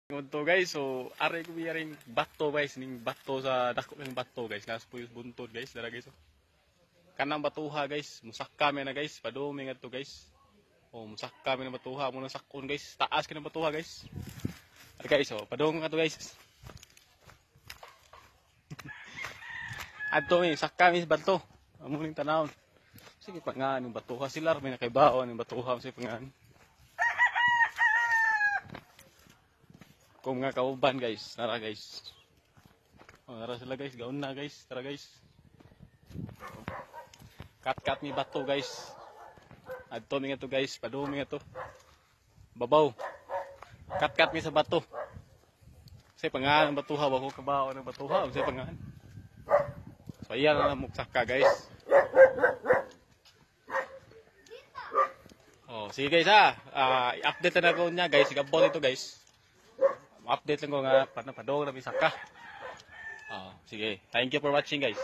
Ngunto guys, so aray ko biyaring bato guys, ning bato sa dako ng bato guys, las po yung buntod guys, dara guys. Kanang batuha guys, musak kami na guys, padumi nga to guys. Oh, musak kami ng batuha, muna sakon guys, taas ka ng batuha guys. Ari guys, oh, padung nga to guys. Adto mi, sak kami sa bato. Amo ning tanawon. Sige pa nga ning batuha sila, may nakaibaon ning batuha sa pangan. Kung mga kauban guys, tara guys. Oh, tara sila guys, gaon na guys, tara guys. Kat mi bato guys. Adto mi nga to guys, padumi nga to. Babaw. Kat mi sa bato. Say pangalan ng batuha, wako kabaw ng batuha, say pangalan. So ayan na muksaka guys. Oh, sige guys ha. I-update na ko niya guys, igabot ito guys. Update lang ko nga padong na bisaka. Sige. Thank you for watching guys.